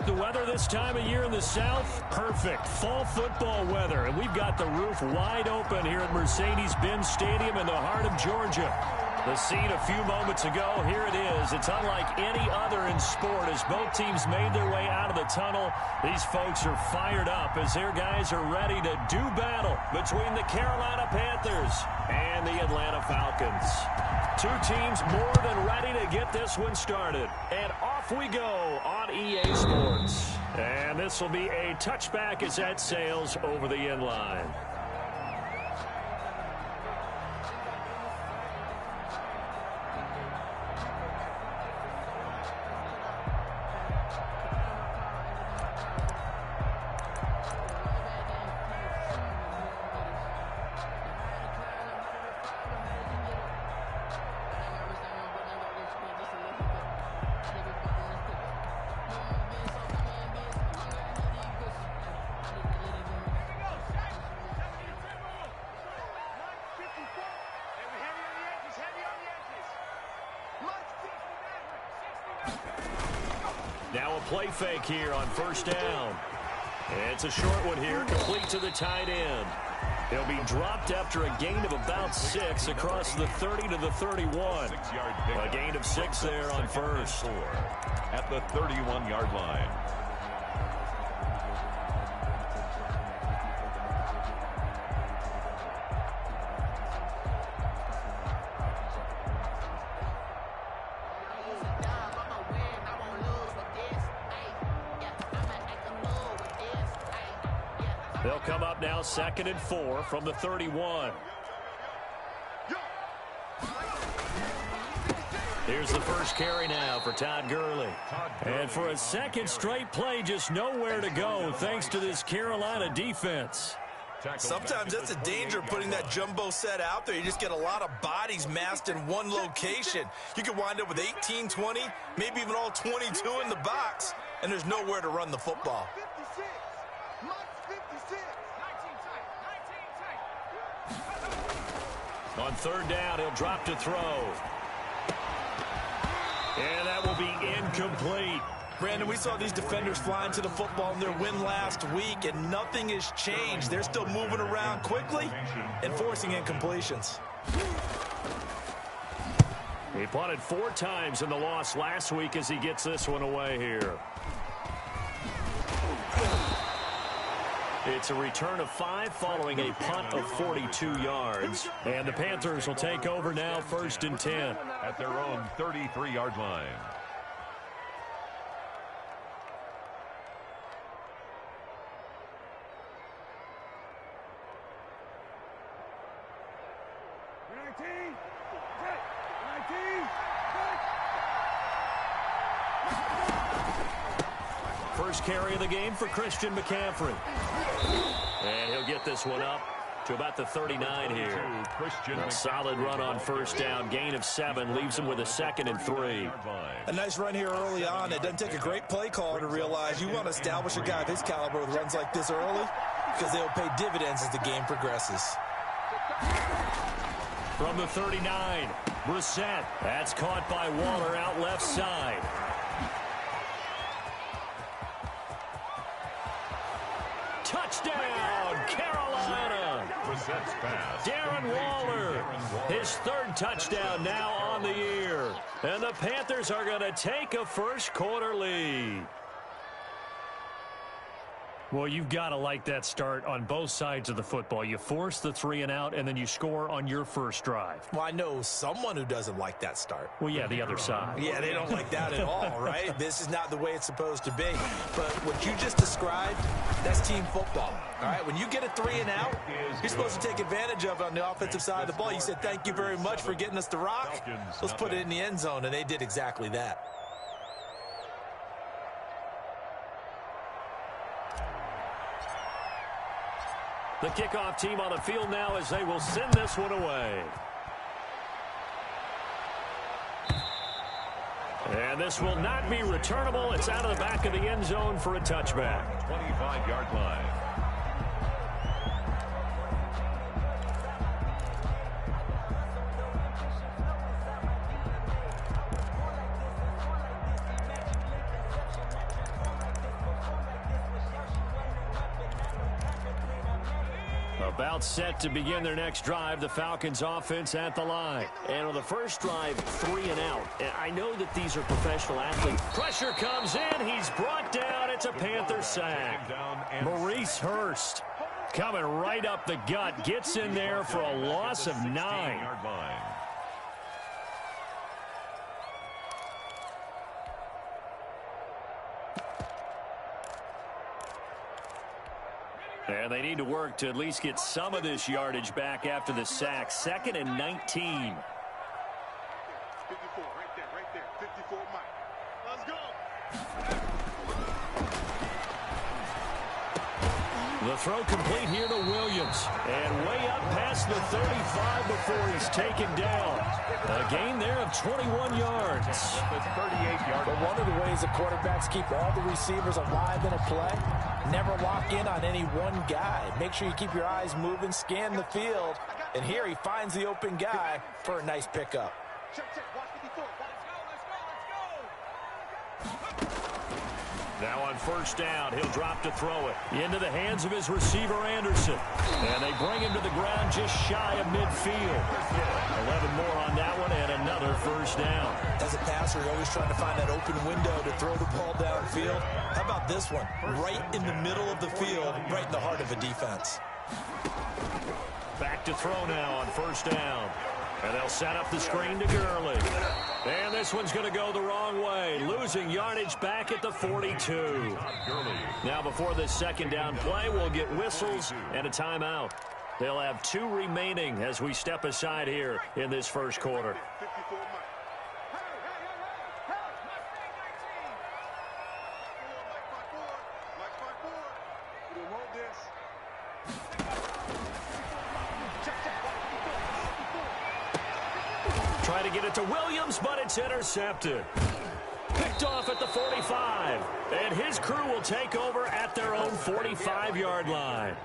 the weather this time of year in the South? Perfect. Fall football weather. And we've got the roof wide open here at Mercedes-Benz Stadium in the heart of Georgia. The scene a few moments ago, here it is. It's unlike any other in sport as both teams made their way out of the tunnel. These folks are fired up as their guys are ready to do battle between the Carolina Panthers and the Atlanta Falcons. Two teams more than ready to get this one started. And off we go on EA Sports. And this will be a touchback as that sails over the end line. Now a play fake here on first down. It's a short one here, complete to the tight end. He'll be dropped after a gain of about 6 across the 30 to the 31. A gain of 6 there on first. At the 31-yard line. They'll come up now 2nd and 4 from the 31. Here's the first carry now for Todd Gurley. And for a second straight play, just nowhere to go thanks to this Carolina defense. Sometimes that's a danger putting that jumbo set out there. You just get a lot of bodies massed in one location. You could wind up with 18, 20, maybe even all 22 in the box, and there's nowhere to run the football. On third down, he'll drop to throw. And that will be incomplete. Brandon, we saw these defenders flying to the football in their win last week, and nothing has changed. They're still moving around quickly and forcing incompletions. He punted 4 times in the loss last week as he gets this one away here. It's a return of 5 following a punt of 42 yards. And the Panthers will take over now 1st and 10. At their own 33-yard line. First carry of the game for Christian McCaffrey. And he'll get this one up to about the 39 here. A solid run on first down. Gain of 7 leaves him with a 2nd and 3. A nice run here early on. It doesn't take a great play caller to realize you want to establish a guy of his caliber with runs like this early because they'll pay dividends as the game progresses. From the 39, Brissett. That's caught by Waller out left side. Touchdown, Carolina! Darren Waller, his 3rd touchdown now on the year. And the Panthers are going to take a first quarter lead. Well, you've got to like that start on both sides of the football. You force the 3 and out, and then you score on your first drive. Well, I know someone who doesn't like that start. Well, yeah, the other side. Yeah, they don't like that at all, right? This is not the way it's supposed to be. But what you just described, that's team football. All right, when you get a 3 and out, you're supposed to take advantage of it on the offensive side of the ball. You said, thank you very much for getting us the rock. Let's put it in the end zone, and they did exactly that. The kickoff team on the field now as they will send this one away. And this will not be returnable. It's out of the back of the end zone for a touchback. 25-yard line. About set to begin their next drive, the Falcons offense at the line. And on the first drive, 3 and out. I know that these are professional athletes. Pressure comes in. He's brought down. It's a Panther sack. Maurice Hurst coming right up the gut. Gets in there for a loss of 9. And they need to work to at least get some of this yardage back after the sack. 2nd and 19. 54, right there. 54, Mike. Let's go. The throw complete here to Williams. And way up past the 35 before he's taken down. A gain there of 21 yards. That's 38 yards. But one of the ways the quarterbacks keep all the receivers alive in a play, never lock in on any one guy. Make sure you keep your eyes moving, scan the field. And here he finds the open guy for a nice pickup. Check. Watch 54. Let's go. Now on first down, he'll drop to throw it. Into the hands of his receiver, Anderson. And they bring him to the ground just shy of midfield. 11 more on that one and another first down. As a passer, you're always trying to find that open window to throw the ball downfield. How about this one? Right in the middle of the field, right in the heart of a defense. Back to throw now on first down. And they'll set up the screen to Gurley. And this one's going to go the wrong way. Losing yardage back at the 42. Now before this second down play, we'll get whistles and a timeout. They'll have 2 remaining as we step aside here in this first quarter. 54, Mike. Mike 5-4. We don't hold this. Try to get it to Williams, but it's intercepted. Picked off at the 45. And his crew will take over at their own 45-yard line.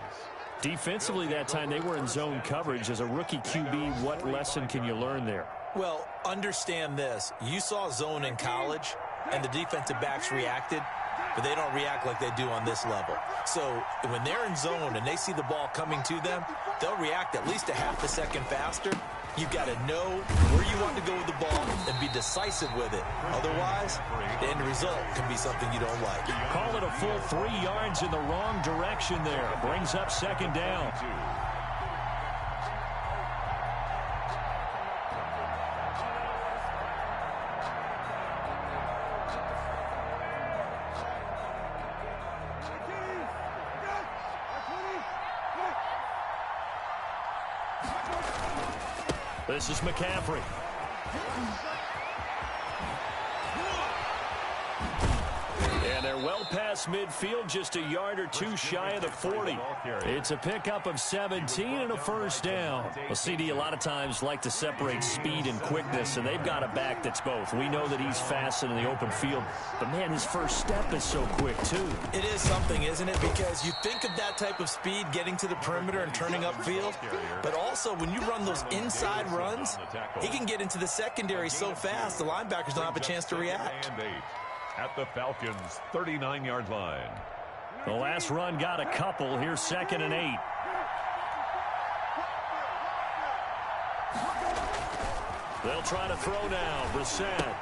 Defensively that time, they were in zone coverage. As a rookie QB, what lesson can you learn there? Well, understand this. You saw zone in college, and the defensive backs reacted, but they don't react like they do on this level. So when they're in zone and they see the ball coming to them, they'll react at least a half a second faster. You've got to know where you want to go with the ball and be decisive with it. Otherwise, the end result can be something you don't like. Call it a full 3 yards in the wrong direction there. Brings up second down. This is McCaffrey. And they're well past midfield, just a yard or 2 shy of the 40. It's a pickup of 17 and a first down. Well, CD a lot of times like to separate speed and quickness, and they've got a back that's both. We know that he's fast in the open field, but man, his first step is so quick too. It is something, isn't it? Because you think of that type of speed getting to the perimeter and turning upfield, but also when you run those inside runs, he can get into the secondary so fast the linebackers don't have a chance to react. At the Falcons' 39-yard line. The last run got a couple. Here's 2nd and 8. They'll try to throw now. Brissett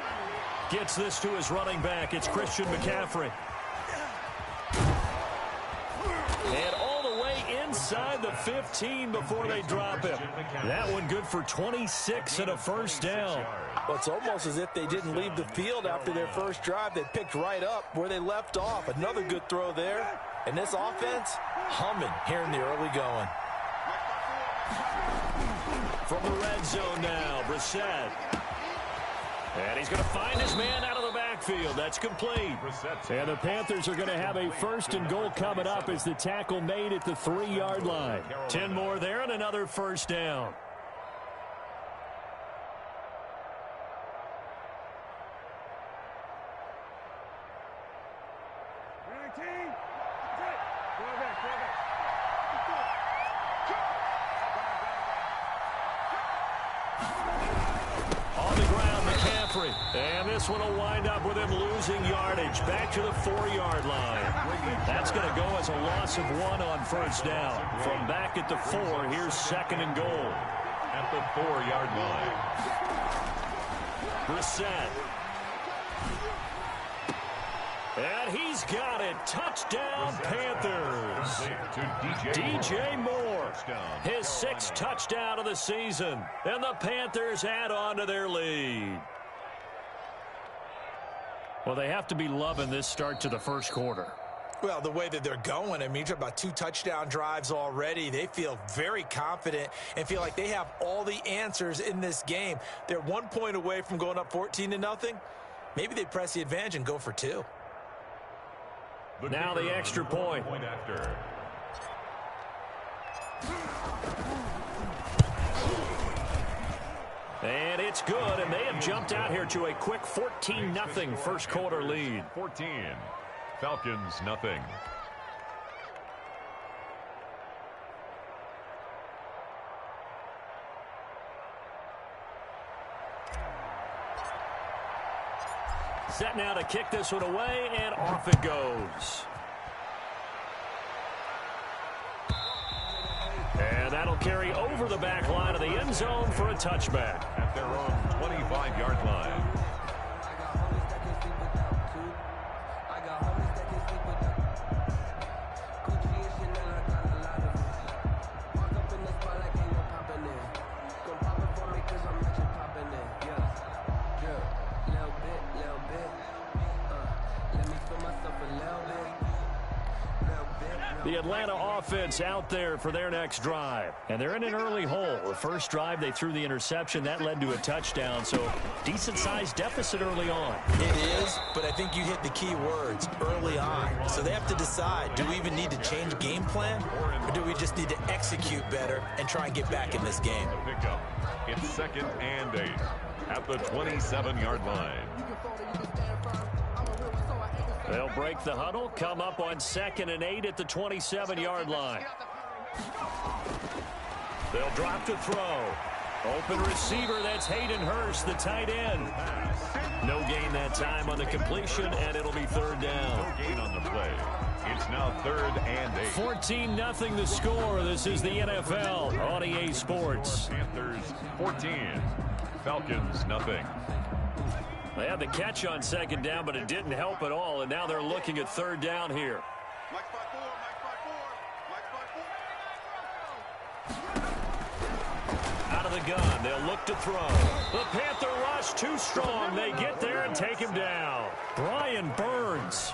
gets this to his running back. It's Christian McCaffrey. And all the way inside the 15 before they drop him. That one good for 26 and a first down. Well, it's almost as if they didn't leave the field after their first drive. They picked right up where they left off. Another good throw there. And this offense, humming here in the early going. From the red zone now, Brissett. And he's going to find his man out of the backfield. That's complete. And the Panthers are going to have a 1st and goal coming up as the tackle made at the 3-yard line. 10 more there and another first down. On the ground, McCaffrey. And this one will wind up with him losing yardage. Back to the 4-yard line. That's going to go as a loss of 1 on first down. From back at the 4, here's 2nd and goal. At the 4-yard line. Brissett. And he's got it. Touchdown, Panthers. DJ Moore. His 6th touchdown of the season. And the Panthers add on to their lead. Well, they have to be loving this start to the first quarter. Well, the way that they're going, I mean, you're about 2 touchdown drives already. They feel very confident and feel like they have all the answers in this game. They're 1 point away from going up 14-0. Maybe they press the advantage and go for 2. Now the extra point. After. And it's good, and they have jumped out here to a quick 14-0 first quarter lead. 14. Falcons, nothing. Set now to kick this one away, and off it goes. And that'll carry over the back line of the end zone for a touchback. At their own 25-yard line. The Atlanta offense out there for their next drive. And they're in an early hole. The first drive, they threw the interception. That led to a touchdown. So decent-sized deficit early on. It is, but I think you hit the key words, early on. So they have to decide, do we even need to change game plan? Or do we just need to execute better and try and get back in this game? The pickup. It's 2nd and 8. At the 27-yard line. They'll break the huddle, come up on 2nd and 8 at the 27-yard line. They'll drop to throw. Open receiver, that's Hayden Hurst, the tight end. No gain that time on the completion, and it'll be 3rd down. No gain on the play. It's now 3rd and 8. 14-0 the score. This is the NFL on EA Sports. Panthers 14. Falcons nothing. They had the catch on 2nd down, but it didn't help at all, and now they're looking at 3rd down here. Mike 5-4, Out of the gun, they'll look to throw. The Panther rush too strong. They get there and take him down. Brian Burns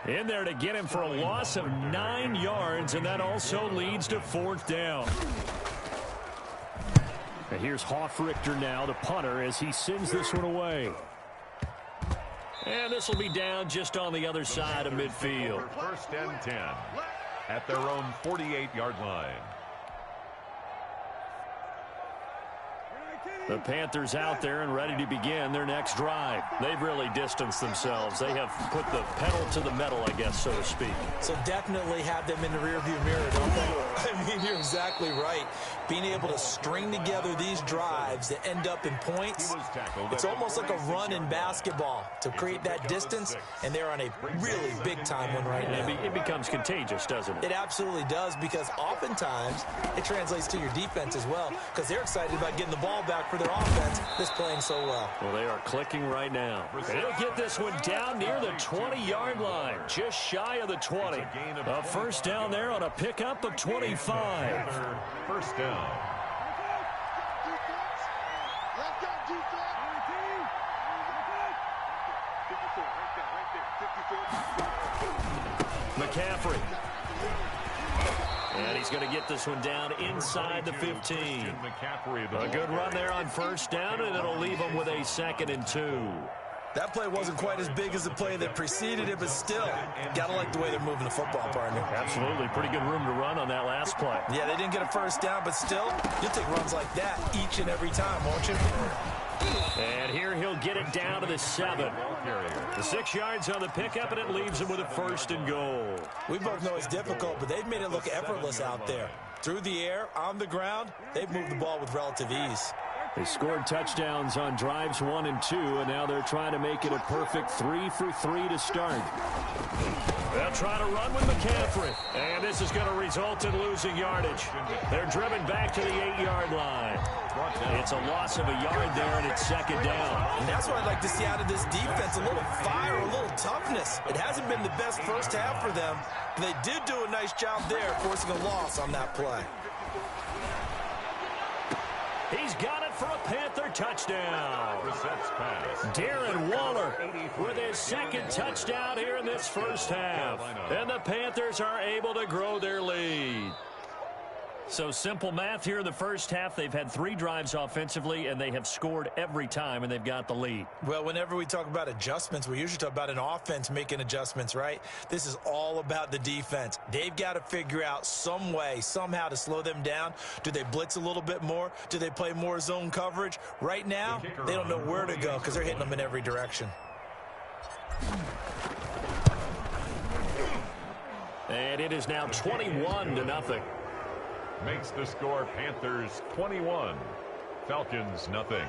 in there to get him for a loss of 9 yards, and that also leads to 4th down. And here's Hoffrichter now, the punter, as he sends this one away. And this will be down just on the other side of midfield. 1st and 10. At their own 48-yard line. The Panthers out there and ready to begin their next drive. They've really distanced themselves. They have put the pedal to the metal, I guess, so to speak. So definitely have them in the rearview mirror, don't they? I mean, you're exactly right. Being able to string together these drives that end up in points, it's almost like a run in basketball to create that distance, and they're on a really big-time one right now. It becomes contagious, doesn't it? It absolutely does, because oftentimes it translates to your defense as well, because they're excited about getting the ball back for their offense that's playing so well. Well, they are clicking right now. And they'll get this one down near the 20-yard line, just shy of the 20. A 1st down there on a pickup of 25. 1st down. Let's go, defense. 54, right there, 54. McCaffrey. And he's going to get this one down inside the 15. A good run there on 1st down, and it'll leave him with a 2nd and 2. That play wasn't quite as big as the play that preceded it, but still, got to like the way they're moving the football, partner. Absolutely. Pretty good room to run on that last play. Yeah, they didn't get a 1st down, but still, you'll take runs like that each and every time, won't you? And here he'll get it down to the 7. The 6 yards on the pickup, and it leaves him with a 1st and goal. We both know it's difficult, but they've made it look effortless out there. Through the air, on the ground, they've moved the ball with relative ease. They scored touchdowns on drives 1 and 2, and now they're trying to make it a perfect 3 for 3 to start. They'll try to run with McCaffrey, and this is going to result in losing yardage. They're driven back to the 8-yard line. It's a loss of a yard there, and it's second down. And that's what I'd like to see out of this defense, a little fire, a little toughness. It hasn't been the best first half for them. They did do a nice job there, forcing a loss on that play. He's got it for a Panther touchdown. Darren Waller with his second touchdown here in this first half. And the Panthers are able to grow their lead. So simple math here in the first half. They've had 3 drives offensively, and they have scored every time, and they've got the lead. Well, whenever we talk about adjustments, we usually talk about an offense making adjustments, right? This is all about the defense. They've got to figure out some way, somehow to slow them down. Do they blitz a little bit more? Do they play more zone coverage? Right now, they don't know where to go because they're hitting them in every direction. And it is now 21-0. Makes the score Panthers 21, Falcons nothing.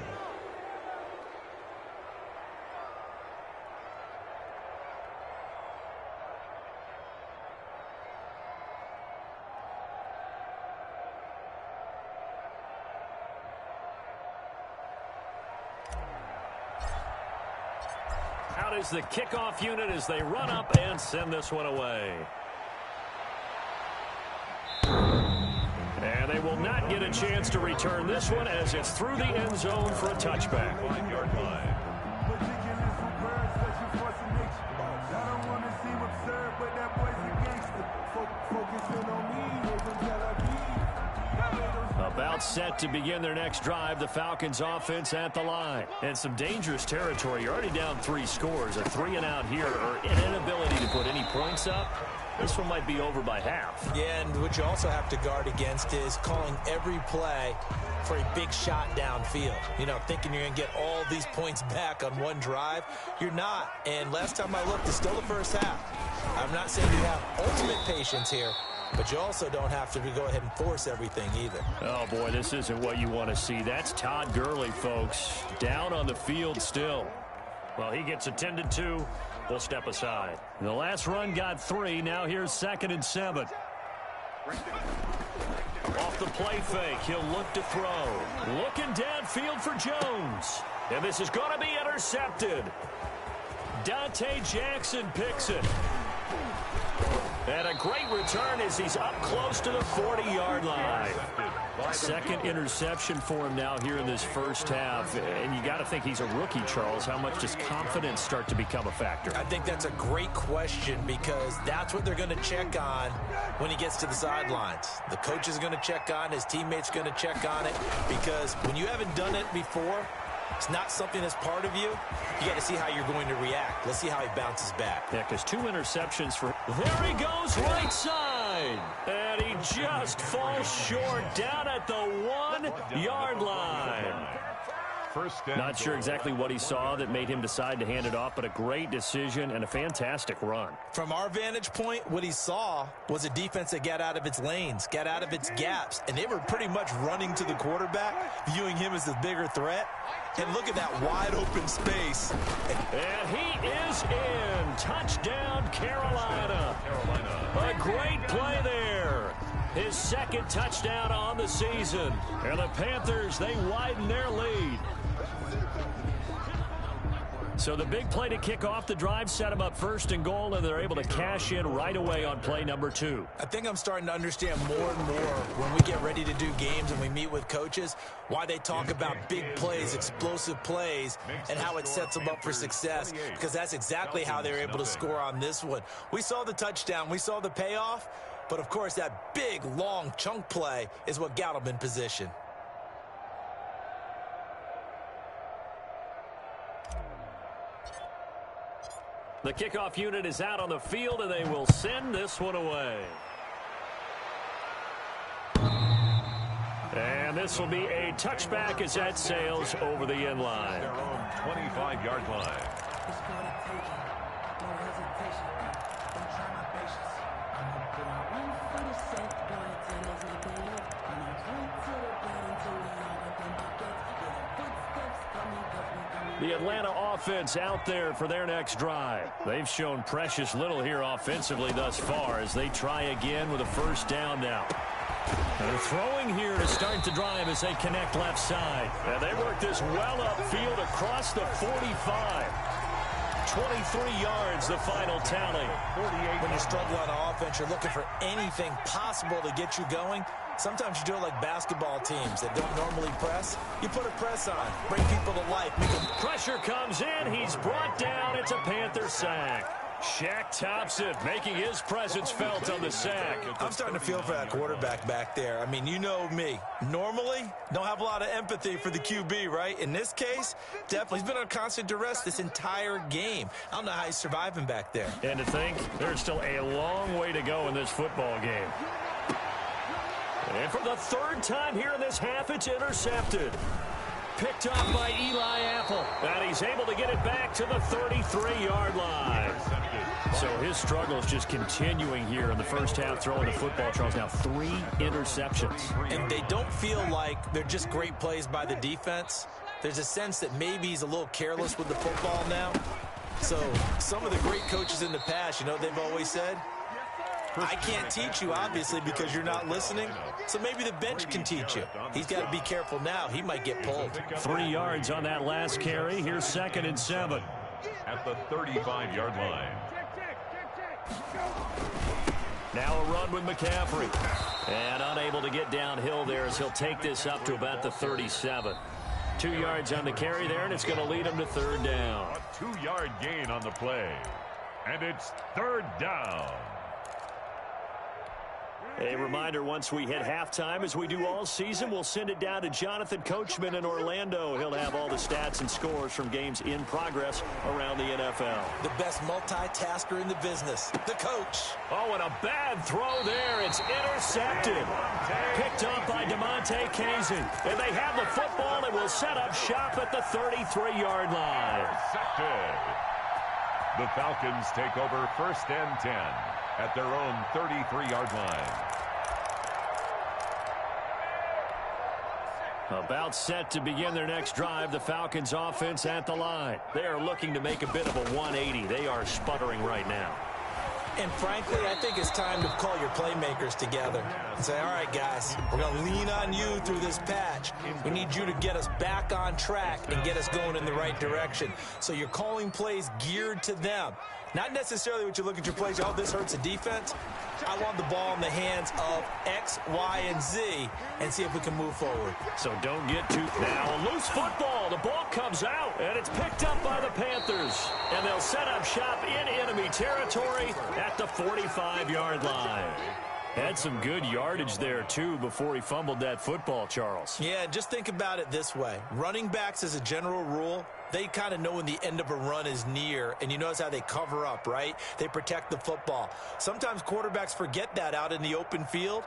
Out is the kickoff unit as they run up and send this one away. And they will not get a chance to return this one as it's through the end zone for a touchback. 5-yard line. About set to begin their next drive, the Falcons offense at the line. And some dangerous territory. You're already down 3 scores. A 3-and-out here or an inability to put any points up. This one might be over by half. Yeah, and what you also have to guard against is calling every play for a big shot downfield. You know, thinking you're going to get all these points back on one drive. You're not. And last time I looked, it's still the first half. I'm not saying you have ultimate patience here, but you also don't have to go ahead and force everything either. Oh, boy, this isn't what you want to see. That's Todd Gurley, folks. Down on the field still. Well, he gets attended to. We'll step aside. The last run got 3. Now here's 2nd and 7. Off the play fake, he'll look to throw. Looking downfield for Jones. And this is going to be intercepted. Dante Jackson picks it. And a great return as he's up close to the 40-yard line. Second interception for him now here in this first half. And you got to think he's a rookie, Charles. How much does confidence start to become a factor? I think that's a great question because that's what they're going to check on when he gets to the sidelines. The coach is going to check on, his teammates going to check on it, because when you haven't done it before, it's not something that's part of you. You got to see how you're going to react. Let's see how he bounces back. Yeah, because 2 interceptions for... There he goes, right side. And he just falls short down at the 1-yard line. Not sure exactly what he saw that made him decide to hand it off, but a great decision and a fantastic run. From our vantage point, what he saw was a defense that got out of its lanes, got out of its gaps, and they were pretty much running to the quarterback, viewing him as the bigger threat. And look at that wide open space. And he is in. Touchdown, Carolina. A great play there. His 2nd touchdown on the season. And the Panthers, they widen their lead. So the big play to kick off the drive set them up 1st and goal, and they're able to cash in right away on play number 2. I think I'm starting to understand more and more when we get ready to do games and we meet with coaches why they talk about big plays, explosive plays, and how it sets them up for success, because that's exactly how they're able to score on this one. We saw the touchdown. We saw the payoff. But, of course, that big, long chunk play is what got them in position. The kickoff unit is out on the field, and they will send this one away. And this will be a touchback as that sails over the end line. Their own 25-yard line. The Atlanta offense out there for their next drive. They've shown precious little here offensively thus far as they try again with a first down now. They're throwing here to start the drive as they connect left side. And they work this well upfield across the 45. 23 yards, the final tally. When you struggle on offense, you're looking for anything possible to get you going. Sometimes you do it like basketball teams that don't normally press. You put a press on, bring people to life. Pressure comes in. He's brought down. It's a Panther sack. Shaq Thompson making his presence felt on the sack. I'm starting to feel for that quarterback back there. I mean, you know me. Normally, don't have a lot of empathy for the QB, right? In this case, definitely. He's been on constant duress this entire game. I don't know how he's surviving back there. And to think, there's still a long way to go in this football game. And for the third time here in this half, it's intercepted. Picked up by Eli Apple. And he's able to get it back to the 33-yard line. So his struggle is just continuing here in the first half, throwing the football. Charles, now 3 interceptions. And they don't feel like they're just great plays by the defense. There's a sense that maybe he's a little careless with the football now. So some of the great coaches in the past, you know, they've always said, I can't teach you, obviously, because you're not listening. So maybe the bench can teach you. He's got to be careful now. He might get pulled. 3 yards on that last carry. Here's 2nd and 7. At the 35-yard line. Now a run with McCaffrey. And unable to get downhill there as he'll take this up to about the 37. 2 yards on the carry there, and it's going to lead him to 3rd down. A 2-yard gain on the play. And it's 3rd down. A reminder, once we hit halftime, as we do all season, we'll send it down to Jonathan Coachman in Orlando. He'll have all the stats and scores from games in progress around the NFL. The best multitasker in the business, the coach. Oh, and a bad throw there. It's intercepted. Picked up by DeMonte Casey. And they have the football and will set up shop at the 33-yard line. Intercepted. The Falcons take over 1st and 10. At their own 33-yard line. About set to begin their next drive, the Falcons offense at the line. They are looking to make a bit of a 180. They are sputtering right now. And frankly, I think it's time to call your playmakers together and say, all right, guys, we're going to lean on you through this patch. We need you to get us back on track and get us going in the right direction. So you're calling plays geared to them. Not necessarily what you look at your plays, oh, this hurts the defense. I want the ball in the hands of X, Y, and Z and see if we can move forward. So don't get too... Now a loose football. The ball comes out, and it's picked up by the Panthers. And they'll set up shop in enemy territory at the 45-yard line. Had some good yardage there, too, before he fumbled that football, Charles. Yeah, just think about it this way. Running backs, as a general rule, they kind of know when the end of a run is near, and you notice how they cover up, right? They protect the football. Sometimes quarterbacks forget that out in the open field.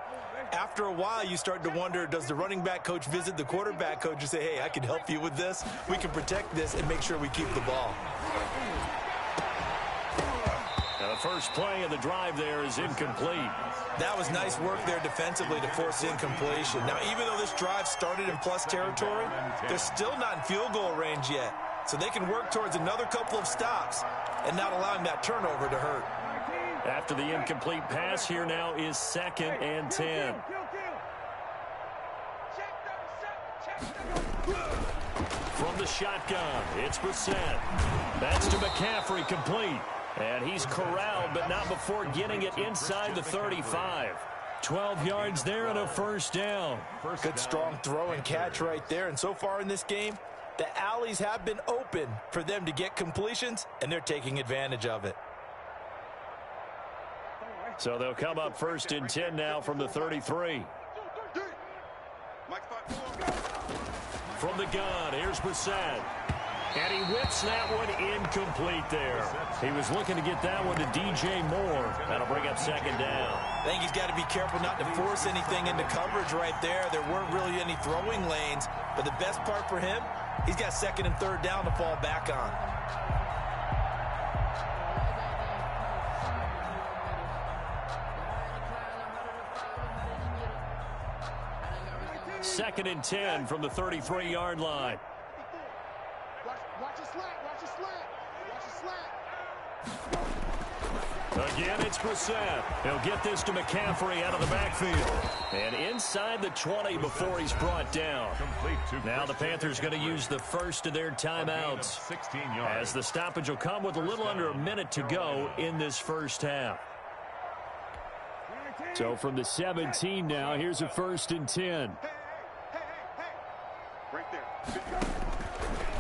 After a while, you start to wonder, does the running back coach visit the quarterback coach and say, hey, I can help you with this? We can protect this and make sure we keep the ball. Now, the first play of the drive there is incomplete. That was nice work there defensively to force incompletion. Now, even though this drive started in plus territory, they're still not in field goal range yet. So they can work towards another couple of stops and not allowing that turnover to hurt. After the incomplete pass, here now is 2nd and 10. From the shotgun, it's Brissett. That's to McCaffrey, complete. And he's corralled, but not before getting it inside the 35. 12 yards there and a first down. Good strong throw and catch right there. And so far in this game, the alleys have been open for them to get completions, and they're taking advantage of it. So they'll come up 1st and 10 now from the 33. From the gun, here's Brissett. And he whips that one incomplete there. He was looking to get that one to DJ Moore. That'll bring up 2nd down. I think he's got to be careful not to force anything into coverage right there. There weren't really any throwing lanes. But the best part for him, he's got 2nd and 3rd down to fall back on. Second and 10 from the 33-yard line. Watch it slant. Watch it slant. Watch it slant. Again, it's Brissett. He'll get this to McCaffrey out of the backfield. And inside the 20 before he's brought down. Now the Panthers going to use the first of their timeouts, 16 yards. as the stoppage will come with a little under a minute to go in this first half. So from the 17 now, here's a 1st and 10. Right there.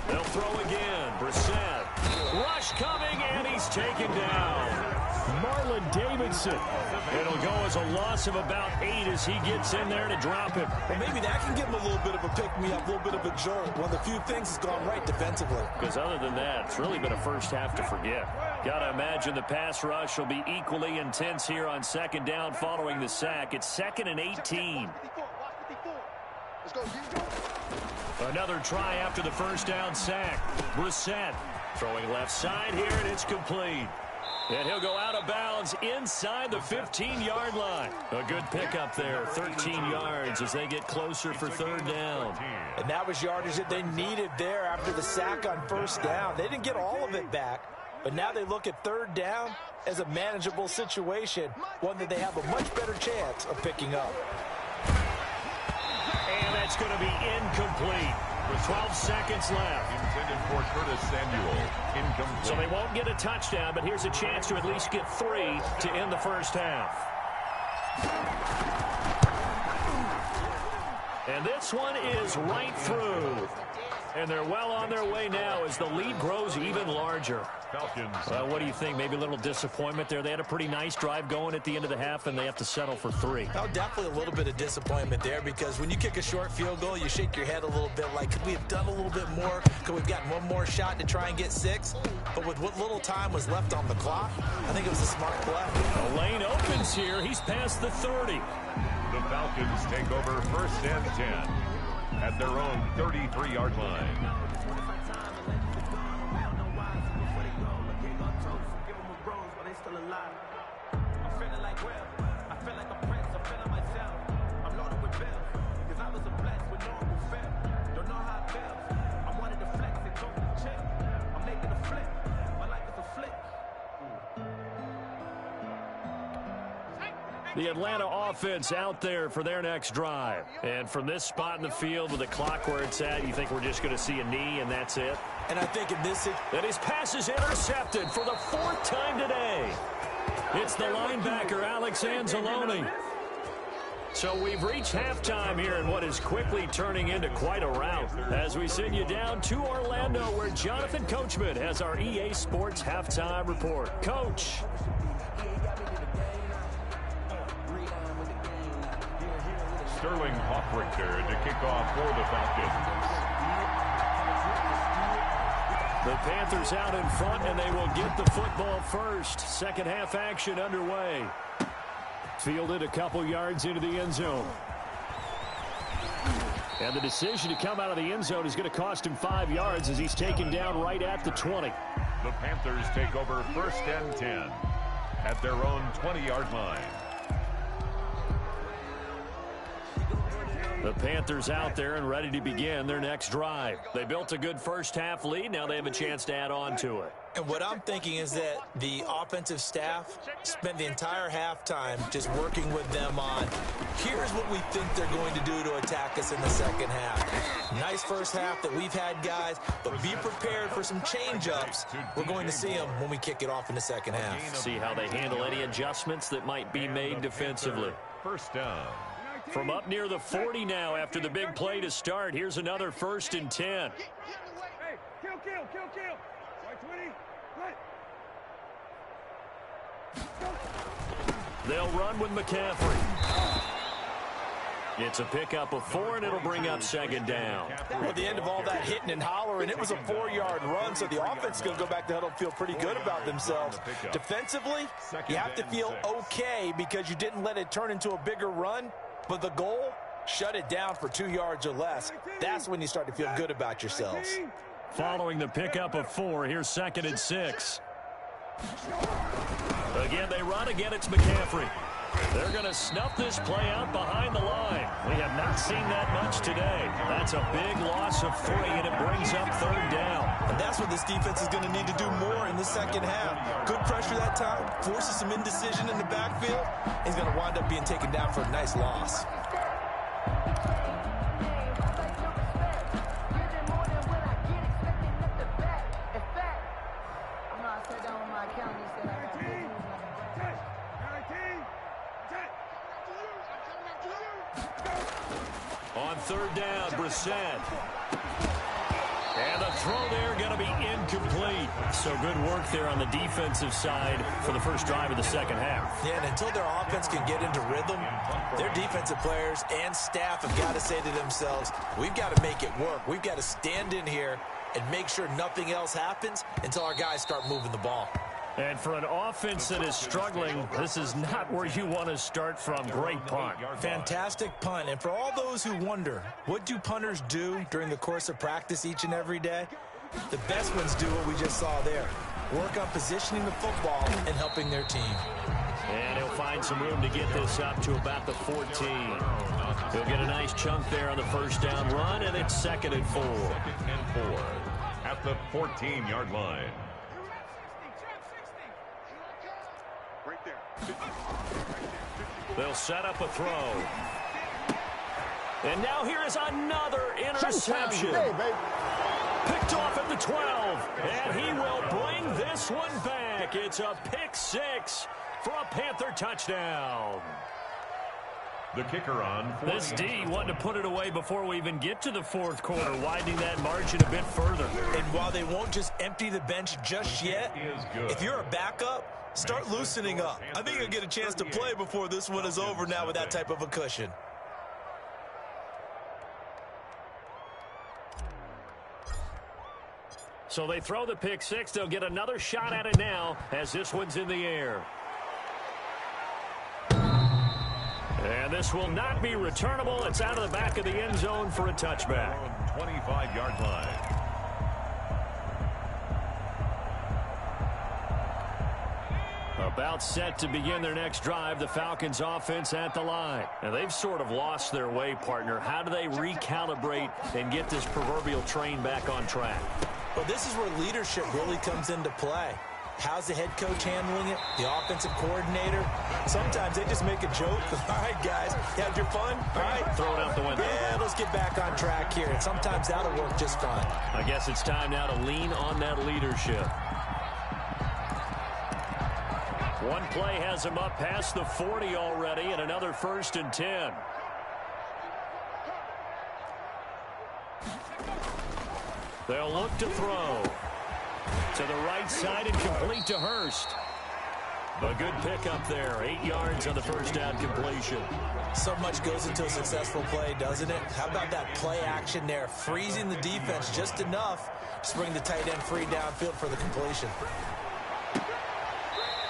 They'll throw again. Brissett. Rush coming, and he's taken down. Marlon Davidson. It'll go as a loss of about 8 as he gets in there to drop him. Well, maybe that can give him a little bit of a pick-me-up, a little bit of a jolt. One of the few things has gone right defensively. Because other than that, it's really been a first half to forget. Got to imagine the pass rush will be equally intense here on 2nd down following the sack. It's 2nd and 18. Let's go. Another try after the first down sack. Brissett throwing left side here, and it's complete. And he'll go out of bounds inside the 15-yard line. A good pickup there, 13 yards as they get closer for 3rd down. And that was yardage that they needed there after the sack on 1st down. They didn't get all of it back, but now they look at 3rd down as a manageable situation, one that they have a much better chance of picking up. And that's going to be incomplete with 12 seconds left. Intended for Curtis Samuel. Incomplete. So they won't get a touchdown, but here's a chance to at least get 3 to end the first half. And this one is right through. And they're well on their way now as the lead grows even larger. Falcons. What do you think? Maybe a little disappointment there. They had a pretty nice drive going at the end of the half, and they have to settle for 3. Oh, definitely a little bit of disappointment there, because when you kick a short field goal, you shake your head a little bit like, could we have done a little bit more? Could we have gotten one more shot to try and get 6? But with what little time was left on the clock, I think it was a smart play. The lane opens here. He's past the 30. The Falcons take over 1st and 10 at their own 33-yard line. The Atlanta offense out there for their next drive. And from this spot in the field with the clock where it's at, you think we're just going to see a knee and that's it? And I think in this... And his pass is intercepted for the 4th time today. It's the linebacker, Alex Anzalone. So we've reached halftime here in what is quickly turning into quite a rout as we send you down to Orlando, where Jonathan Coachman has our EA Sports halftime report. Coach. Sterling Hoffrichter to kick off for the Falcons. The Panthers out in front, and they will get the football first. 2nd half action underway. Fielded a couple yards into the end zone. And the decision to come out of the end zone is going to cost him 5 yards as he's taken down right at the 20. The Panthers take over 1st and 10 at their own 20-yard line. The Panthers out there and ready to begin their next drive. They built a good first half lead. Now they have a chance to add on to it. And what I'm thinking is that the offensive staff spent the entire halftime just working with them on, here's what we think they're going to do to attack us in the 2nd half. Nice first half that we've had, guys, but be prepared for some change-ups. We're going to see them when we kick it off in the 2nd half. See how they handle any adjustments that might be made defensively. 1st down. From up near the 40 now after the big play to start, here's another 1st and 10. Hey, kill. Right 20. Right. They'll run with McCaffrey. It's a pickup of 4, and it'll bring up 2nd down. Well, at the end of all that hitting and hollering, it was a 4-yard run, so the offense is going to go back to huddle and feel pretty good about themselves. Defensively, you have to feel okay because you didn't let it turn into a bigger run, but the goal, shut it down for 2 yards or less. That's when you start to feel good about yourselves. Following the pickup of 4, here's 2nd and 6. Again, they run. Again, it's McCaffrey. They're going to snuff this play out behind the line. We have not seen that much today. That's a big loss of 3, and it brings up 3rd down. And that's what this defense is going to need to do more in the second half. Good pressure that time, forces some indecision in the backfield. He's going to wind up being taken down for a nice loss. On 3rd down, Brissett. And the throw there going to be incomplete. So good work there on the defensive side for the first drive of the second half. Yeah, and until their offense can get into rhythm, their defensive players and staff have got to say to themselves, we've got to make it work. We've got to stand in here and make sure nothing else happens until our guys start moving the ball. And for an offense that is struggling, this is not where you want to start from. Great punt. Fantastic punt. And for all those who wonder, what do punters do during the course of practice each and every day? The best ones do what we just saw there. Work on positioning the football and helping their team. And he'll find some room to get this up to about the 14. He'll get a nice chunk there on the first down run, and it's 2nd and 4. At the 14-yard line. They'll set up a throw. And now here is another interception. Picked off at the 12. And he will bring this one back. It's a pick 6 for a Panther touchdown. The kicker on 40. This D wanted to put it away before we even get to the 4th quarter, widening that margin a bit further. And while they won't just empty the bench just yet, if you're a backup, start loosening up. I think you'll get a chance to play before this one is over now with that type of a cushion. So they throw the pick 6. They'll get another shot at it now as this one's in the air. And this will not be returnable. It's out of the back of the end zone for a touchback. 25-yard line. About set to begin their next drive, the Falcons offense at the line. And they've sort of lost their way, partner. How do they recalibrate and get this proverbial train back on track? Well, this is where leadership really comes into play. How's the head coach handling it? The offensive coordinator? Sometimes they just make a joke. All right, guys, you had your fun? All right. Throw it out the window. Yeah, let's get back on track here. And sometimes that'll work just fine. I guess it's time now to lean on that leadership. One play has him up past the 40 already, and another 1st and 10. They'll look to throw. To the right side and complete to Hurst. A good pickup there. 8 yards on the first down completion. So much goes into a successful play, doesn't it? How about that play action there? Freezing the defense just enough to bring the tight end free downfield for the completion.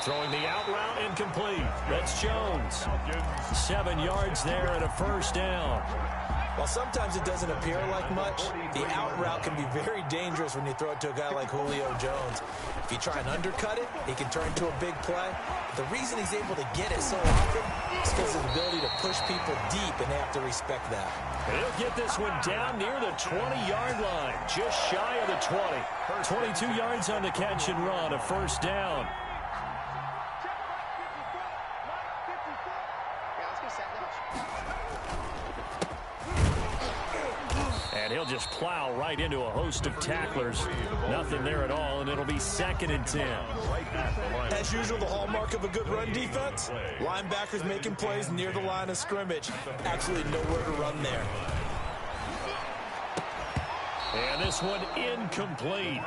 Throwing the out route incomplete. That's Jones. 7 yards there and a first down. While sometimes it doesn't appear like much, the out route can be very dangerous when you throw it to a guy like Julio Jones. If you try and undercut it, it can turn into a big play. The reason he's able to get it so often is because of the ability to push people deep, and they have to respect that. And he'll get this one down near the 20-yard line, just shy of the 20. 22 yards on the catch and run, a first down. And he'll just plow right into a host of tacklers. Nothing there at all, and it'll be 2nd and 10. As usual, the hallmark of a good run defense, linebackers making plays near the line of scrimmage. Absolutely nowhere to run there. And this one incomplete.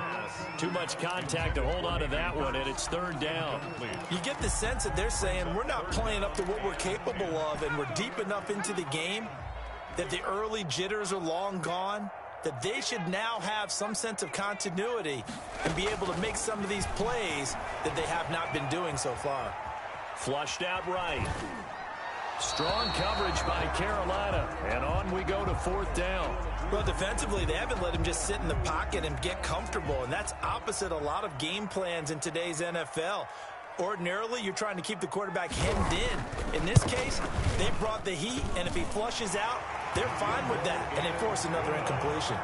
Too much contact to hold on to that one, and it's 3rd down. You get the sense that they're saying we're not playing up to what we're capable of, and we're deep enough into the game that the early jitters are long gone, that they should now have some sense of continuity and be able to make some of these plays that they have not been doing so far. Flushed out right. Strong coverage by Carolina, and on we go to 4th down. Well, defensively, they haven't let him just sit in the pocket and get comfortable, and that's opposite a lot of game plans in today's NFL. Ordinarily, you're trying to keep the quarterback hemmed in. In this case, they brought the heat, and if he flushes out, they're fine with that, and they force another incompletion.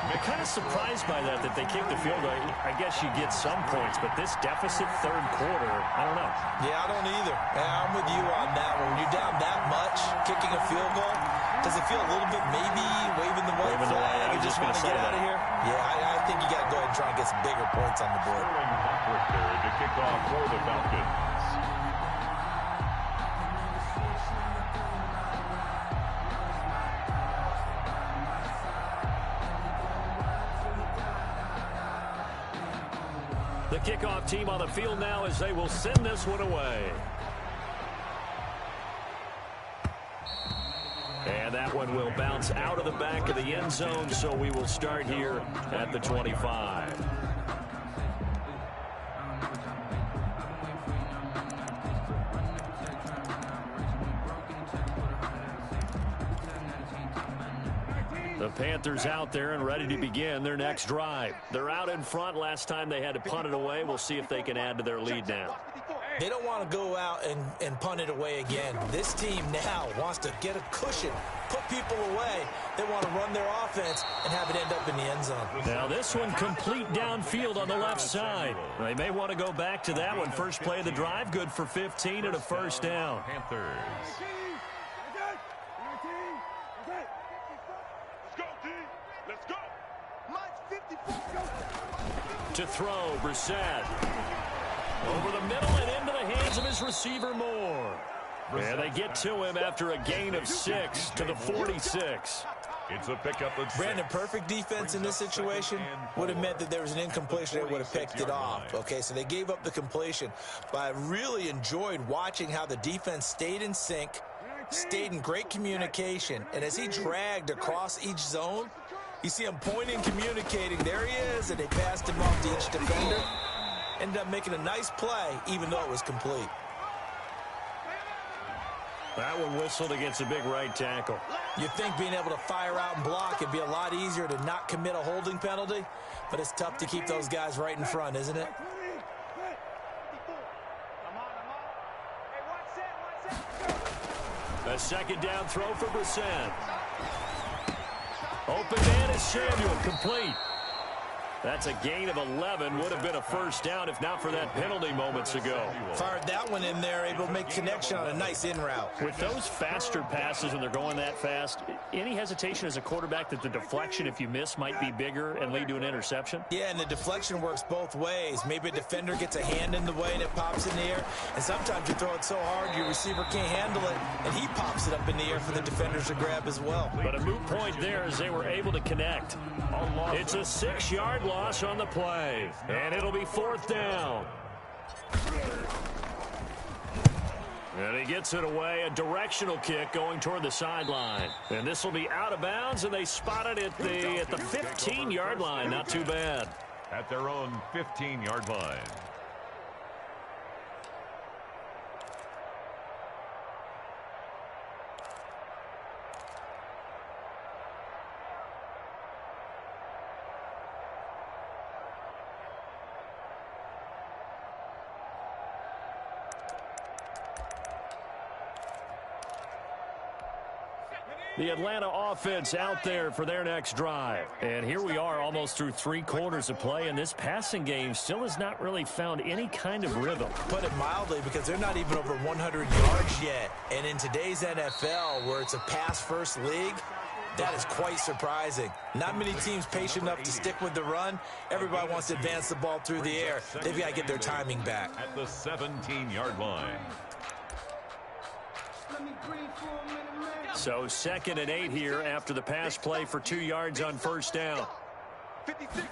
I'm kind of surprised by that they kicked the field goal. I guess you get some points, but this deficit third quarter, I don't know. Yeah, I don't either. I'm with you on that one. When you're down that much, kicking a field goal, does it feel a little bit maybe waving the white flag? I was just going to say out of here? Yeah, I think you got to go ahead and try and get some bigger points on the board. To kick off for the Falcons. The kickoff team on the field now as they will send this one away. And that one will bounce out of the back of the end zone, so we will start here at the 25. The Panthers out there and ready to begin their next drive. They're out in front. Last time they had to punt it away. We'll see if they can add to their lead now. They don't want to go out and punt it away again. This team now wants to get a cushion, put people away. They want to run their offense and have it end up in the end zone. Now this one complete downfield on the left side. They may want to go back to that one. First play of the drive, good for 15 and a first down. Panthers. To throw, Brissett. Over the middle and into the hands of his receiver, Moore. And they get to him after a gain of 6 to the 46. It's a pickup of Brandon, perfect defense in this situation would have meant that there was an incompletion. They would have picked it off. Okay, so they gave up the completion. But I really enjoyed watching how the defense stayed in sync, stayed in great communication. And as he dragged across each zone, you see him pointing, communicating. There he is, and they passed him off to each defender. Ended up making a nice play, even though it was complete. That one whistled against a big right tackle. You'd think being able to fire out and block would be a lot easier to not commit a holding penalty, but it's tough to keep those guys right in front, isn't it? A second down throw for Brissett. Open man is Samuel, complete. That's a gain of 11. Would have been a first down if not for that penalty moments ago. Fired that one in there, able to make connection on a nice in route. With those faster passes when they're going that fast, any hesitation as a quarterback that the deflection, if you miss, might be bigger and lead to an interception? Yeah, and the deflection works both ways. Maybe a defender gets a hand in the way and it pops in the air. And sometimes you throw it so hard your receiver can't handle it, and he pops it up in the air for the defenders to grab as well. But a moot point there as they were able to connect. It's a 6-yard loss on the play, and it'll be fourth down. And he gets it away, a directional kick going toward the sideline. And this will be out of bounds, and they spot it at the 15-yard line. Not too bad. At their own 15-yard line. The Atlanta offense out there for their next drive. And here we are almost through 3 quarters of play, and this passing game still has not really found any kind of rhythm. Put it mildly, because they're not even over 100 yards yet. And in today's NFL, where it's a pass-first league, that is quite surprising. Not many teams patient enough to stick with the run. Everybody wants to advance the ball through the air. They've got to get their timing back. At the 17-yard line. So 2nd and 8 here after the pass play for 2 yards on first down. 56.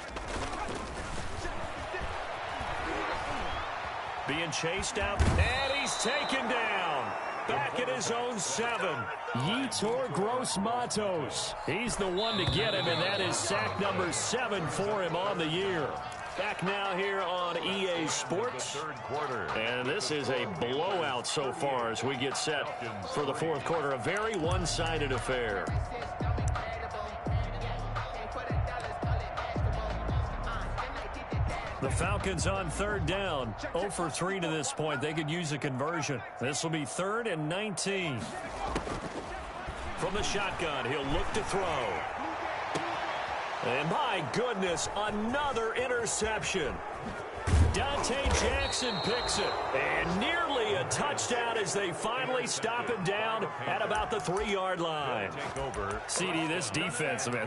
Being chased out, and he's taken down. Back at his own 7. Yetur Gross-Matos. He's the one to get him, and that is sack number 7 for him on the year. Back now here on EA Sports. Third quarter. And this is a blowout so far as we get set for the fourth quarter. A very one-sided affair. The Falcons on third down. 0 for 3 to this point. They could use a conversion. This will be 3rd and 19. From the shotgun, he'll look to throw. And my goodness, another interception. Dante Jackson picks it. And nearly a touchdown as they finally stop him down at about the 3-yard line. CD, this defense, man,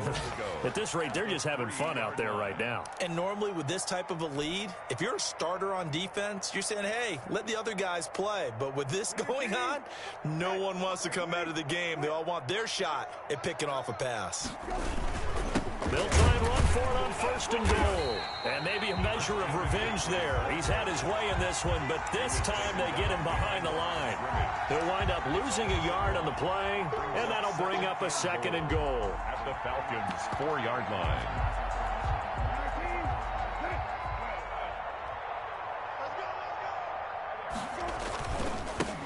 at this rate, they're just having fun out there right now. And normally with this type of a lead, if you're a starter on defense, you're saying, hey, let the other guys play. But with this going on, no one wants to come out of the game. They all want their shot at picking off a pass. They'll try and run for it on 1st and goal. And maybe a measure of revenge there. He's had his way in this one, but this time they get him behind the line. He'll wind up losing a yard on the play, and that'll bring up a 2nd and goal. At the Falcons' 4-yard line.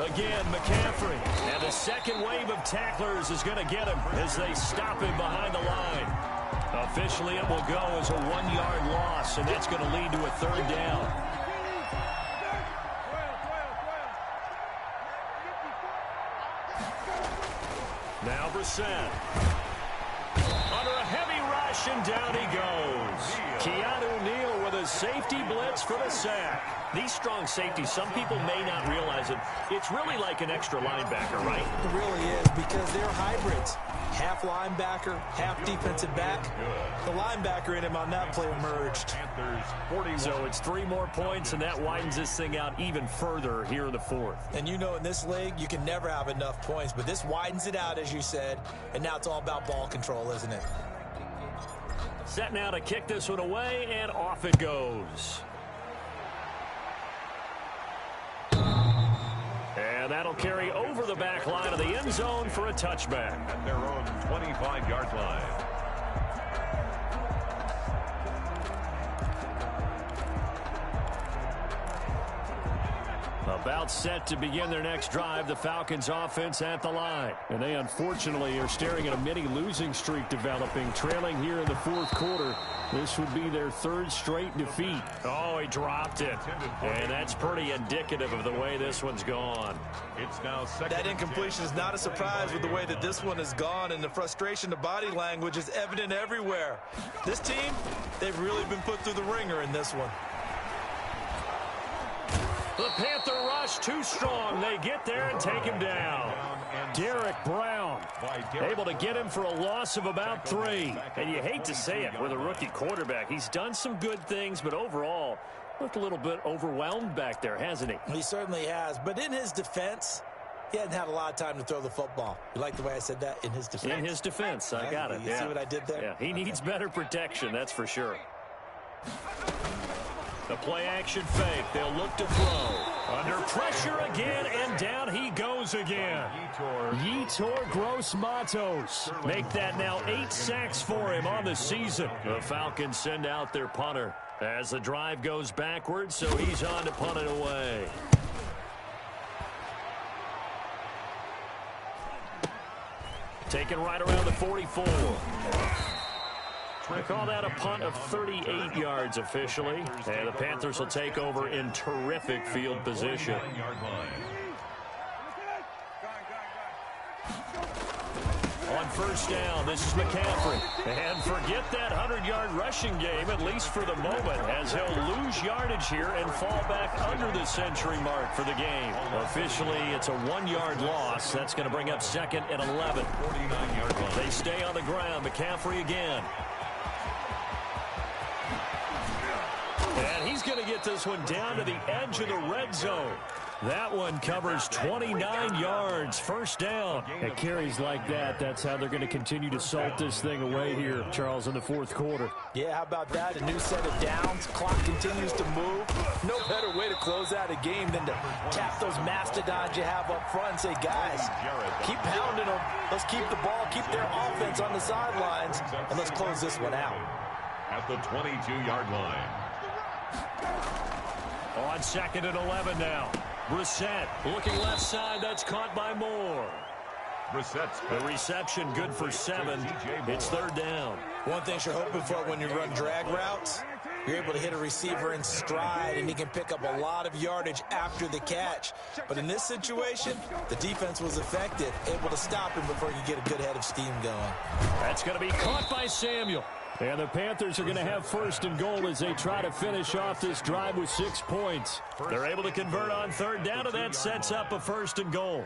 Again, McCaffrey. And the second wave of tacklers is going to get him as they stop him behind the line. Officially, it will go as a 1-yard loss, and that's going to lead to a 3rd down. Now Brissett. Under a heavy rush, and down he goes. Keanu Neal with a safety blitz for the sack. These strong safeties, some people may not realize it. It's really like an extra linebacker, right? It really is, because they're hybrids. Half linebacker, half defensive back. The linebacker in him on that play emerged. So it's 3 more points, and that widens this thing out even further here in the 4th. And you know in this league, you can never have enough points, but this widens it out, as you said, and now it's all about ball control, isn't it? Set now to kick this one away, and off it goes. And that'll carry over the back line of the end zone for a touchback. At their own 25-yard line. About set to begin their next drive, the Falcons offense at the line. And they unfortunately are staring at a mini losing streak developing, trailing here in the 4th quarter. This would be their 3rd straight defeat. Oh, he dropped it. And that's pretty indicative of the way this one's gone. It's now 2nd. That incompletion is not a surprise with the way that this one has gone, and the frustration, the body language is evident everywhere. This team, they've really been put through the ringer in this one. The Panther rush too strong. They get there and take him down. Derek Brown able to get him for a loss of about 3. And you hate to say it with a rookie quarterback. He's done some good things, but overall looked a little bit overwhelmed back there, hasn't he? He certainly has. But in his defense, he hadn't had a lot of time to throw the football. You like the way I said that? In his defense. In his defense. I got it. You see what I did there? Yeah, he needs better protection, that's for sure. The play-action fake. They'll look to throw. Under pressure again, and down he goes again. Yetur Gross-Matos. Make that now 8 sacks for him on the season. The Falcons send out their punter as the drive goes backwards, so he's on to punt it away. Taken right around the 44. They call that a punt of 38 yards officially. And the Panthers will take over in terrific field position. On 1st down, this is McCaffrey. And forget that 100-yard rushing game, at least for the moment, as he'll lose yardage here and fall back under the century mark for the game. Officially, it's a 1-yard loss. That's going to bring up 2nd and 11. They stay on the ground. McCaffrey again. And he's going to get this one down to the edge of the red zone. That one covers 29 yards. 1st down. At carries like that, that's how they're going to continue to salt this thing away here, Charles, in the 4th quarter. Yeah, how about that? A new set of downs. Clock continues to move. No better way to close out a game than to tap those mastodons you have up front and say, guys, keep pounding them. Let's keep the ball, keep their offense on the sidelines, and let's close this one out. At the 22-yard line. On 2nd and 11 now. Brissett looking left side. That's caught by Moore. Brissett's the reception good for 7. It's 3rd down. One thing you're hoping for when you run drag routes, You're able to hit a receiver in stride, and he can pick up a lot of yardage after the catch. But in this situation, the defense was effective, able to stop him before he could get a good head of steam going. That's going to be caught by Samuel. And the Panthers are going to have first and goal as they try to finish off this drive with 6 points. They're able to convert on third down, and that sets up a first and goal.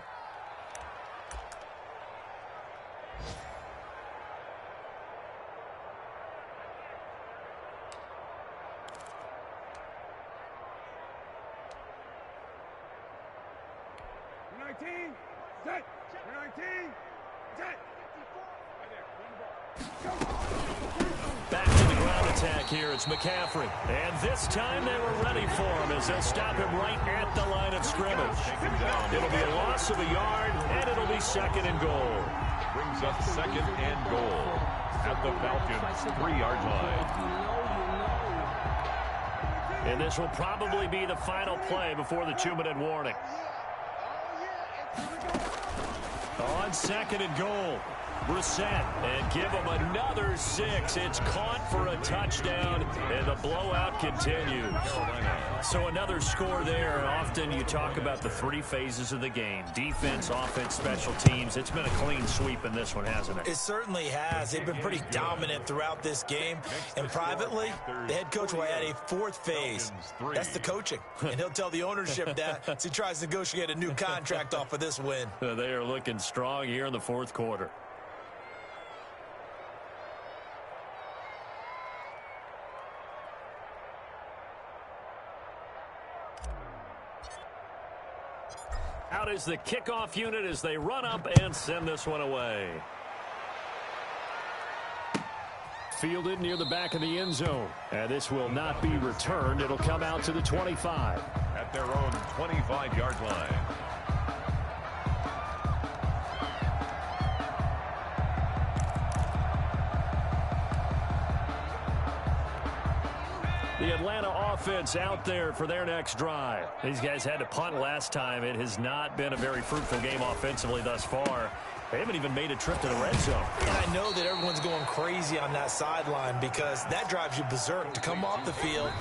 Set. 19. Set. Back to the ground attack here. It's McCaffrey. And this time they were ready for him as they'll stop him right at the line of scrimmage. It'll be a loss of a yard, and it'll be second and goal. Brings up second and goal at the Falcons' 3-yard line. And this will probably be the final play before the 2-minute warning. On second and goal, Brissett, and give him another 6. It's caught for a touchdown, and the blowout continues. So another score there. Often you talk about the 3 phases of the game: defense, offense, special teams. It's been a clean sweep in this one, hasn't it? It certainly has. They've been pretty dominant throughout this game. And privately, the head coach will add a 4th phase. That's the coaching. And he'll tell the ownership that as he tries to negotiate a new contract off of this win. They are looking strong here in the 4th quarter. Out is the kickoff unit as they run up and send this one away. Fielded near the back of the end zone. And this will not be returned. It'll come out to the 25. At their own 25-yard line. The Atlanta offense out there for their next drive. These guys had to punt last time. It has not been a very fruitful game offensively thus far. They haven't even made a trip to the red zone. And I know that everyone's going crazy on that sideline because that drives you berserk to come off the field,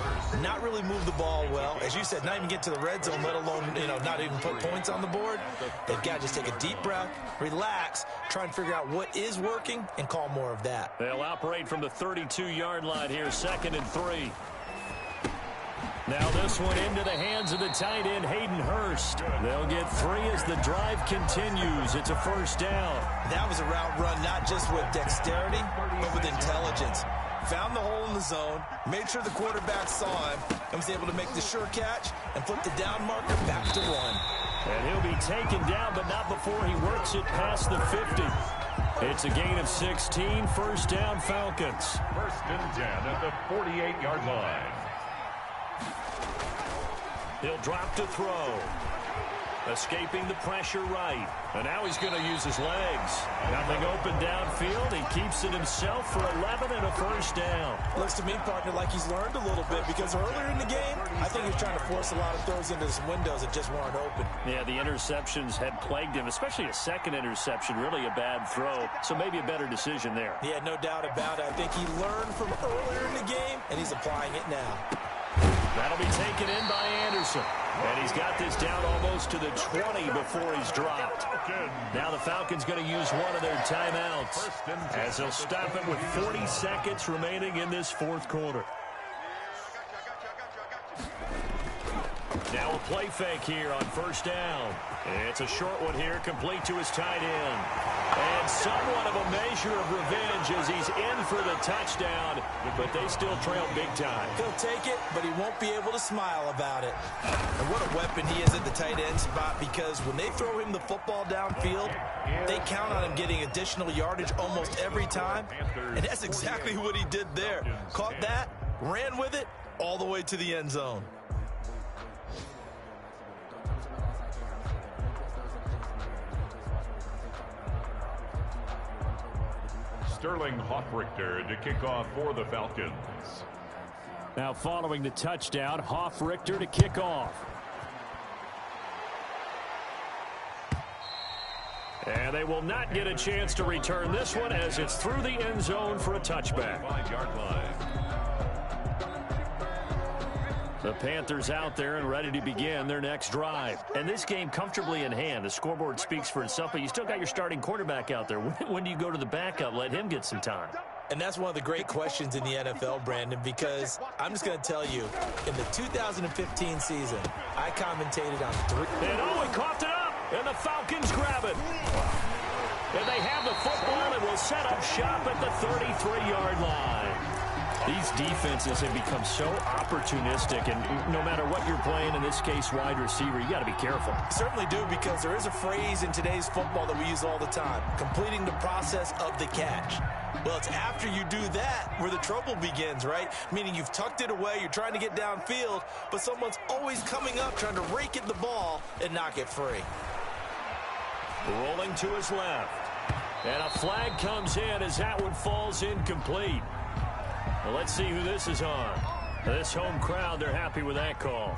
not really move the ball well. As you said, not even get to the red zone, let alone, not even put points on the board. They've got to just take a deep breath, relax, try and figure out what is working, and call more of that. They'll operate from the 32-yard line here, 2nd and 3. Now this one into the hands of the tight end, Hayden Hurst. They'll get 3 as the drive continues. It's a first down. That was a route run not just with dexterity, but with intelligence. Found the hole in the zone, made sure the quarterback saw him, and was able to make the sure catch and flip the down marker back to 1. And he'll be taken down, but not before he works it past the 50. It's a gain of 16, first down Falcons. First and 10 at the 48-yard line. He'll drop to throw. Escaping the pressure right. And now he's going to use his legs. Nothing open downfield. He keeps it himself for 11 and a first down. Looks to me, partner, like he's learned a little bit because earlier in the game, I think he was trying to force a lot of throws into some windows that just weren't open. Yeah, the interceptions had plagued him, especially a second interception, really a bad throw. So maybe a better decision there. Yeah, no doubt about it. I think he learned from earlier in the game, and he's applying it now. That'll be taken in by Anderson. And he's got this down almost to the 20 before he's dropped. Now the Falcons going to use one of their timeouts as they'll stop it with 40 seconds remaining in this 4th quarter. Now a play fake here on first down. It's a short one here, complete to his tight end. And somewhat of a measure of revenge as he's in for the touchdown, but they still trail big time. He'll take it, but he won't be able to smile about it. And what a weapon he is at the tight end spot, because when they throw him the football downfield, they count on him getting additional yardage almost every time. And that's exactly what he did there. Caught that, ran with it, all the way to the end zone. Sterling Hoffrichter to kick off for the Falcons. Now following the touchdown, Hoffrichter to kick off. And they will not get a chance to return this one as it's through the end zone for a touchback. 5-yard line. The Panthers out there and ready to begin their next drive. And this game comfortably in hand. The scoreboard speaks for itself, but you still got your starting quarterback out there. When do you go to the backup? Let him get some time. And that's one of the great questions in the NFL, Brandon, because I'm just going to tell you, in the 2015 season, I commentated on 3. And he coughed it up, and the Falcons grab it. And they have the football and will set up shop at the 33-yard line. These defenses have become so opportunistic, and no matter what you're playing, in this case wide receiver, you got to be careful. Certainly do, because there is a phrase in today's football that we use all the time, completing the process of the catch. Well, it's after you do that where the trouble begins, right? Meaning you've tucked it away, you're trying to get downfield, but someone's always coming up trying to rake at the ball and knock it free. Rolling to his left. And a flag comes in as that one falls incomplete. Well, let's see who this is on. This home crowd, they're happy with that call.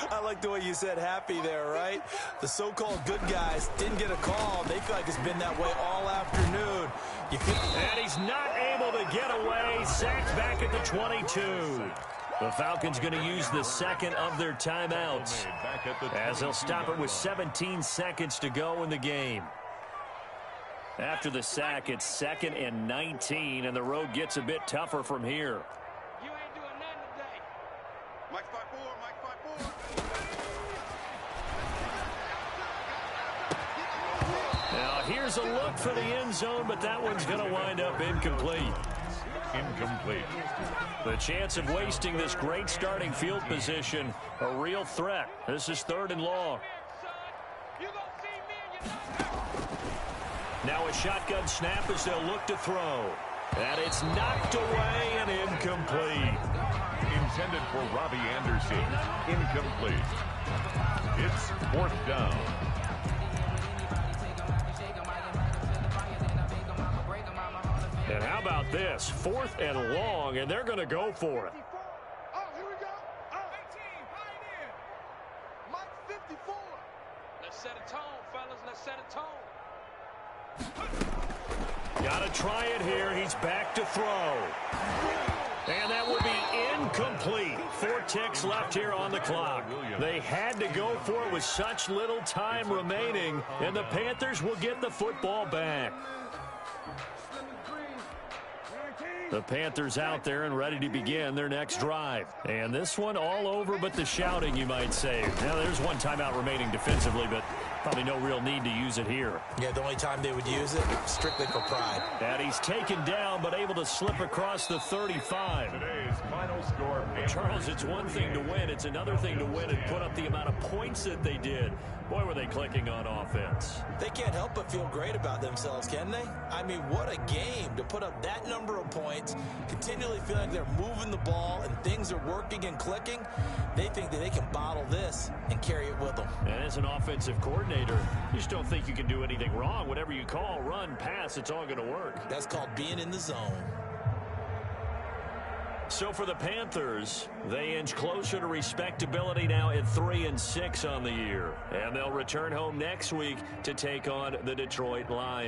I like the way you said happy there, right? The so-called good guys didn't get a call. They feel like it's been that way all afternoon. And he's not able to get away. Sacked back at the 22. The Falcons going to use the second of their timeouts, as they'll stop it with 17 seconds to go in the game. After the sack, it's 2nd and 19, and the road gets a bit tougher from here. You ain't doing nothing today. Mike 5-4, Mike 5-4. Now, here's a look for the end zone, but that one's going to wind up incomplete. Incomplete. The chance of wasting this great starting field position, a real threat. This is 3rd and long. Now a shotgun snap as they'll look to throw. And it's knocked away and incomplete. Intended for Robbie Anderson. Incomplete. It's 4th down. And how about this? 4th and long, and they're going to go for it. Oh, here we go. Oh, 18, Pioneer. Mike 54. Let's set a tone, fellas. Let's set a tone. Got to try it here. He's back to throw. And that will be incomplete. 4 ticks left here on the clock. They had to go for it with such little time remaining, and the Panthers will get the football back. The Panthers out there and ready to begin their next drive. And this one all over but the shouting, you might say. Now, there's one timeout remaining defensively, but probably no real need to use it here. Yeah, the only time they would use it, strictly for pride. And he's taken down, but able to slip across the 35. Today's final score. Charles, it's one thing to win. It's another thing to win and put up the amount of points that they did. Boy, were they clicking on offense. They can't help but feel great about themselves, can they? I mean, what a game to put up that number of points, continually feeling like they're moving the ball and things are working and clicking. They think that they can bottle this and carry it with them. And as an offensive coordinator, you just don't think you can do anything wrong. Whatever you call, run, pass, it's all going to work. That's called being in the zone. So for the Panthers, they inch closer to respectability now at 3-6 on the year. And they'll return home next week to take on the Detroit Lions.